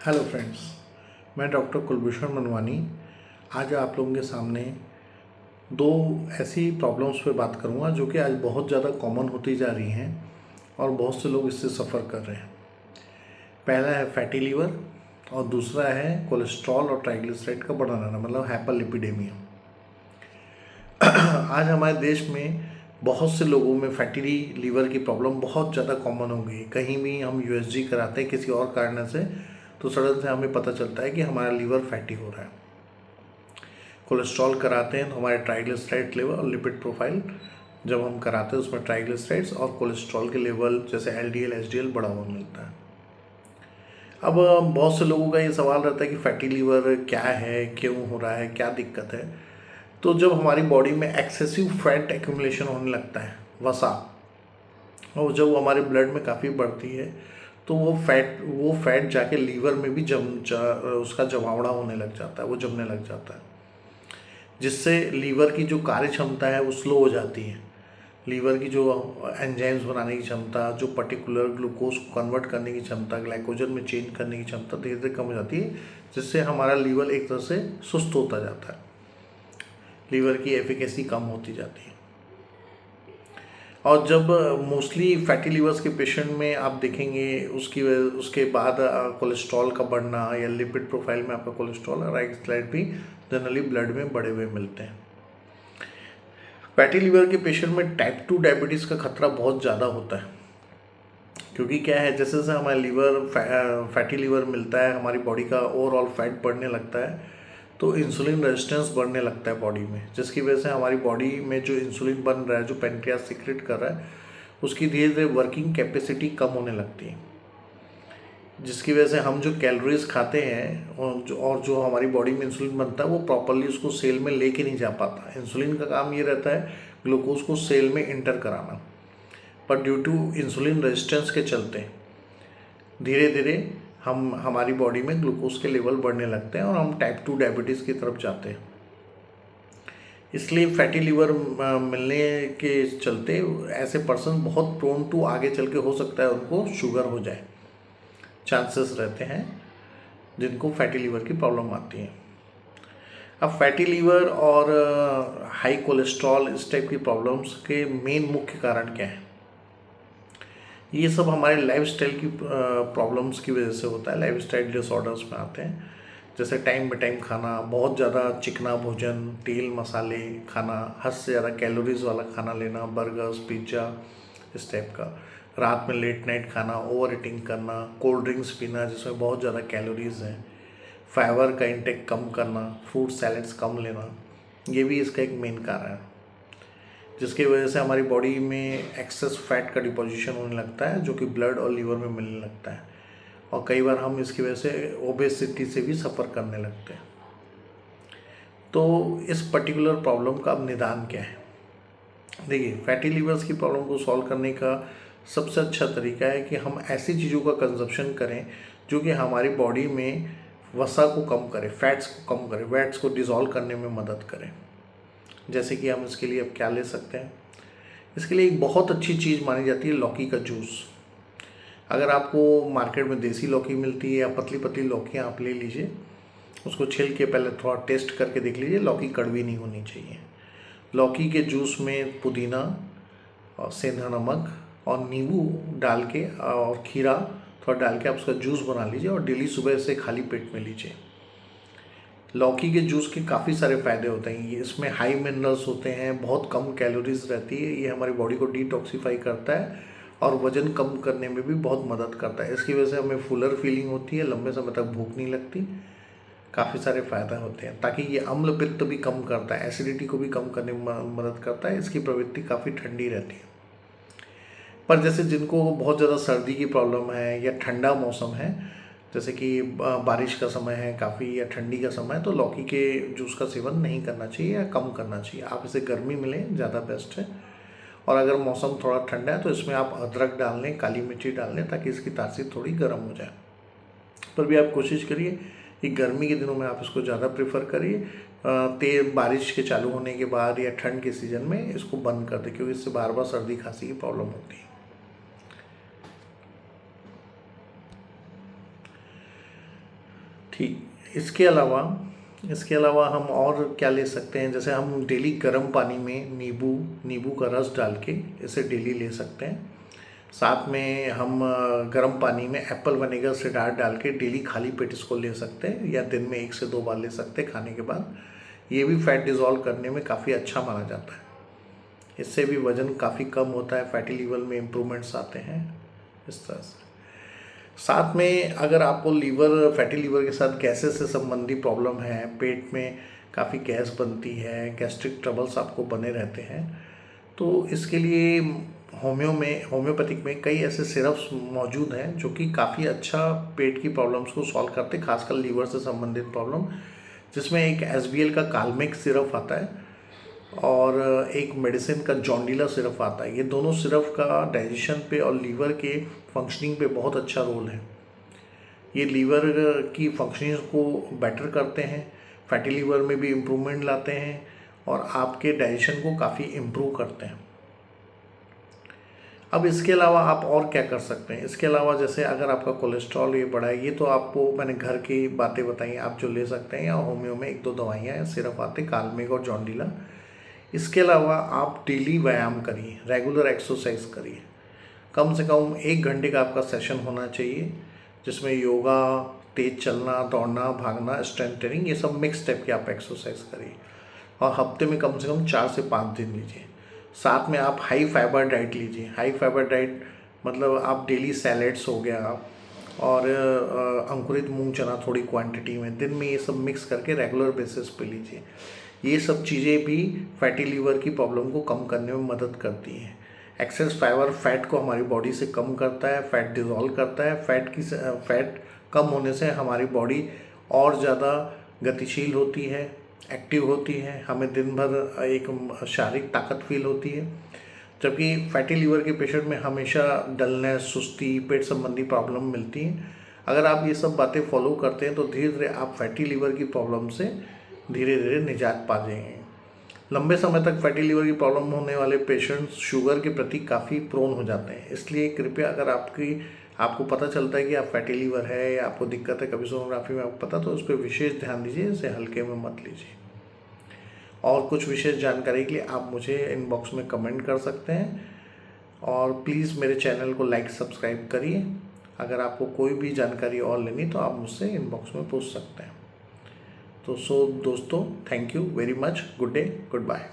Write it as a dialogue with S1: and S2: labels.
S1: Hello friends, मैं doctor Kulbhushan Manwani आज आप लोगों के सामने दो ऐसी प्रॉब्लम्स पे बात करूंगा जो कि आज बहुत ज़्यादा कॉमन होती जा रही हैं और बहुत से लोग इससे सफ़र कर रहे हैं। पहला है फैटी लीवर और दूसरा है कोलेस्ट्रॉल और ट्राइग्लिसराइड का बढ़ा रहना, मतलब हाइपरलिपिडेमिया। आज हमारे देश में बहुत से लोगों में फैटी लीवर की प्रॉब्लम बहुत ज़्यादा कॉमन हो गई। कहीं भी हम यूएसजी कराते हैं किसी और कारण से तो सडन से हमें पता चलता है कि हमारा लीवर फैटी हो रहा है। कोलेस्ट्रॉल कराते हैं तो हमारे ट्राइग्लिसराइड लेवल और लिपिड प्रोफाइल जब हम कराते हैं उसमें ट्राइग्लिसराइड्स और कोलेस्ट्रॉल के लेवल जैसे एलडीएल एचडीएल बढ़ा हुआ मिलता है। अब बहुत से लोगों का ये सवाल रहता है कि फैटी लीवर क्या है, क्यों हो रहा है, क्या दिक्कत है। तो जब हमारी बॉडी में एक्सेसिव फैट एक्यूमुलेशन होने लगता है, वसा, और जब वो हमारे ब्लड में काफ़ी बढ़ती है तो वो फैट जाके लीवर में भी उसका जमावड़ा होने लग जाता है, वो जमने लग जाता है, जिससे लीवर की जो कार्य क्षमता है वो स्लो हो जाती है। लीवर की जो एंजाइम्स बनाने की क्षमता, जो पर्टिकुलर ग्लूकोज को कन्वर्ट करने की क्षमता, ग्लाइकोजन में चेंज करने की क्षमता धीरे धीरे कम हो जाती है, जिससे हमारा लीवर एक तरह से सुस्त होता जाता है, लीवर की एफिकेसी कम होती जाती है। और जब मोस्टली फैटी लीवर्स के पेशेंट में आप देखेंगे उसके बाद कोलेस्ट्रॉल का बढ़ना या लिपिड प्रोफाइल में आपका कोलेस्ट्रॉल और ट्राइग्लिसराइड भी जनरली ब्लड में बढ़े हुए मिलते हैं। फैटी लीवर के पेशेंट में टाइप 2 डायबिटीज़ का खतरा बहुत ज़्यादा होता है, क्योंकि क्या है, जैसे जैसे हमारा फैटी लीवर मिलता है, हमारी बॉडी का ओवरऑल फैट बढ़ने लगता है, तो इंसुलिन रेजिस्टेंस बढ़ने लगता है बॉडी में, जिसकी वजह से हमारी बॉडी में जो इंसुलिन बन रहा है, जो पेनक्रियास सीक्रेट कर रहा है, उसकी धीरे धीरे वर्किंग कैपेसिटी कम होने लगती है, जिसकी वजह से हम जो कैलोरीज खाते हैं और जो हमारी बॉडी में इंसुलिन बनता है वो प्रॉपरली उसको सेल में लेके नहीं जा पाता। इंसुलिन का काम ये रहता है ग्लूकोज को सेल में इंटर कराना, पर ड्यू टू इंसुलिन रेजिस्टेंस के चलते धीरे धीरे हमारी बॉडी में ग्लूकोज के लेवल बढ़ने लगते हैं और हम टाइप 2 डायबिटीज़ की तरफ जाते हैं। इसलिए फैटी लीवर मिलने के चलते ऐसे पर्सन बहुत प्रोन टू आगे चल के हो सकता है उनको शुगर हो जाए, चांसेस रहते हैं जिनको फैटी लीवर की प्रॉब्लम आती है। अब फैटी लीवर और हाई कोलेस्ट्रॉल इस टाइप की प्रॉब्लम्स के मेन मुख्य कारण क्या है? ये सब हमारे लाइफस्टाइल की प्रॉब्लम्स की वजह से होता है। लाइफस्टाइल डिसऑर्डर्स में आते हैं, जैसे टाइम पे टाइम खाना, बहुत ज़्यादा चिकना भोजन, तेल मसाले खाना, हद से ज़्यादा कैलोरीज वाला खाना लेना, बर्गर्स, पिज्ज़ा, इस टाइप का, रात में लेट नाइट खाना, ओवर ईटिंग करना, कोल्ड ड्रिंक्स पीना जिसमें बहुत ज़्यादा कैलोरीज हैं, फाइबर का इंटेक कम करना, फ्रूट सैलड्स कम लेना, ये भी इसका एक मेन कारण है, जिसकी वजह से हमारी बॉडी में एक्सेस फैट का डिपोजिशन होने लगता है, जो कि ब्लड और लीवर में मिलने लगता है, और कई बार हम इसकी वजह से ओबेसिटी से भी सफ़र करने लगते हैं। तो इस पर्टिकुलर प्रॉब्लम का अब निदान क्या है? देखिए, फैटी लीवर्स की प्रॉब्लम को सॉल्व करने का सबसे अच्छा तरीका है कि हम ऐसी चीज़ों का कंजप्शन करें जो कि हमारी बॉडी में वसा को कम करे, फैट्स को कम करे, फैट्स को डिज़ोल्व करने में मदद करें। जैसे कि हम इसके लिए अब क्या ले सकते हैं? इसके लिए एक बहुत अच्छी चीज़ मानी जाती है लौकी का जूस। अगर आपको मार्केट में देसी लौकी मिलती है या पतली पतली लौकियाँ आप ले लीजिए, उसको छिल के पहले थोड़ा टेस्ट करके देख लीजिए, लौकी कड़वी नहीं होनी चाहिए। लौकी के जूस में पुदीना और सेंधा नमक और नींबू डाल के और खीरा थोड़ा डाल के आप उसका जूस बना लीजिए और डेली सुबह से खाली पेट में लीजिए। लौकी के जूस के काफ़ी सारे फ़ायदे होते हैं। ये इसमें हाई मिनरल्स होते हैं, बहुत कम कैलोरीज रहती है, ये हमारी बॉडी को डिटॉक्सीफाई करता है और वज़न कम करने में भी बहुत मदद करता है। इसकी वजह से हमें फुलर फीलिंग होती है, लंबे समय तक भूख नहीं लगती, काफ़ी सारे फ़ायदे होते हैं। ताकि ये अम्ल पित्त भी कम करता है, एसिडिटी को भी कम करने में मदद करता है, इसकी प्रवृत्ति काफ़ी ठंडी रहती है। पर जैसे जिनको बहुत ज़्यादा सर्दी की प्रॉब्लम है या ठंडा मौसम है, जैसे कि बारिश का समय है काफ़ी या ठंडी का समय है, तो लौकी के जूस का सेवन नहीं करना चाहिए या कम करना चाहिए। आप इसे गर्मी में लें, ज़्यादा बेस्ट है। और अगर मौसम थोड़ा ठंडा है तो इसमें आप अदरक डाल लें, काली मिर्ची डाल लें, ताकि इसकी तासीर थोड़ी गर्म हो जाए। पर भी आप कोशिश करिए कि गर्मी के दिनों में आप इसको ज़्यादा प्रेफर करिए। बारिश के चालू होने के बाद या ठंड के सीज़न में इसको बंद कर दें, क्योंकि इससे बार बार सर्दी खांसी की प्रॉब्लम होती है। ठीक। इसके अलावा हम और क्या ले सकते हैं, जैसे हम डेली गर्म पानी में नींबू का रस डाल के इसे डेली ले सकते हैं। साथ में हम गर्म पानी में एप्पल विनेगर सिडार डाल के डेली खाली पेट इसको ले सकते हैं, या दिन में 1 से 2 बार ले सकते हैं खाने के बाद। ये भी फैट डिज़ोल्व करने में काफ़ी अच्छा माना जाता है। इससे भी वज़न काफ़ी कम होता है, फैटी लीवर में इम्प्रूवमेंट्स आते हैं इस तरह से। साथ में अगर आपको फैटी लीवर के साथ गैसेस से संबंधी प्रॉब्लम है, पेट में काफ़ी गैस बनती है, गैस्ट्रिक ट्रबल्स आपको बने रहते हैं, तो इसके लिए होम्योपैथिक में कई ऐसे सिरप्स मौजूद हैं जो कि काफ़ी अच्छा पेट की प्रॉब्लम्स को सॉल्व करते हैं, खासकर लीवर से संबंधित प्रॉब्लम, जिसमें एक SBL का काल्मिक सिरप आता है और एक मेडिसिन का जॉन्डिला सिरप आता है। ये दोनों सिरप का डाइजेशन पे और लीवर के फंक्शनिंग पे बहुत अच्छा रोल है। ये लीवर की फंक्शनिंग को बेटर करते हैं, फैटी लीवर में भी इम्प्रूवमेंट लाते हैं और आपके डाइजेशन को काफ़ी इम्प्रूव करते हैं। अब इसके अलावा आप और क्या कर सकते हैं? इसके अलावा जैसे अगर आपका कोलेस्ट्रॉल ये बढ़ा है, ये तो आपको मैंने घर की बातें बताई, आप जो ले सकते हैं, या होम्यो में 1-2 दवाइयाँ या सिरप आते हैं, काल्मिक और जॉन्डिला। इसके अलावा आप डेली व्यायाम करिए, रेगुलर एक्सरसाइज करिए। कम से कम 1 घंटे का आपका सेशन होना चाहिए, जिसमें योगा, तेज़ चलना, दौड़ना, भागना, स्ट्रेंथ ट्रेनिंग, ये सब मिक्स टाइप की आप एक्सरसाइज करिए और हफ्ते में कम से कम 4 से 5 दिन लीजिए। साथ में आप हाई फाइबर डाइट लीजिए। हाई फाइबर डाइट मतलब आप डेली सैलेड्स हो गया और अंकुरित मूंग चना थोड़ी क्वांटिटी में दिन में, ये सब मिक्स करके रेगुलर बेसिस पे लीजिए। ये सब चीज़ें भी फैटी लीवर की प्रॉब्लम को कम करने में मदद करती हैं। एक्सेस फाइबर फैट को हमारी बॉडी से कम करता है, फैट डिज़ोल्व करता है। फैट कम होने से हमारी बॉडी और ज़्यादा गतिशील होती है, एक्टिव होती है, हमें दिन भर एक शारीरिक ताकत फील होती है। जबकि फैटी लीवर के पेशेंट में हमेशा डलनेस, सुस्ती, पेट संबंधी प्रॉब्लम मिलती है। अगर आप ये सब बातें फॉलो करते हैं तो धीरे धीरे आप फैटी लीवर की प्रॉब्लम से धीरे धीरे निजात पा जाएंगे। लंबे समय तक फैटी लीवर की प्रॉब्लम होने वाले पेशेंट्स शुगर के प्रति काफ़ी प्रोन हो जाते हैं। इसलिए कृपया, अगर आपको पता चलता है कि आप फैटी लीवर है या आपको दिक्कत है कभी सोनोग्राफी में आपको पता, तो उस पर विशेष ध्यान दीजिए, इसे हल्के में मत लीजिए। और कुछ विशेष जानकारी के लिए आप मुझे इनबॉक्स में कमेंट कर सकते हैं और प्लीज़ मेरे चैनल को लाइक सब्सक्राइब करिए। अगर आपको कोई भी जानकारी और लेनी तो आप मुझसे इनबॉक्स में पूछ सकते हैं। तो दोस्तों, thank you very much. Good day, good bye.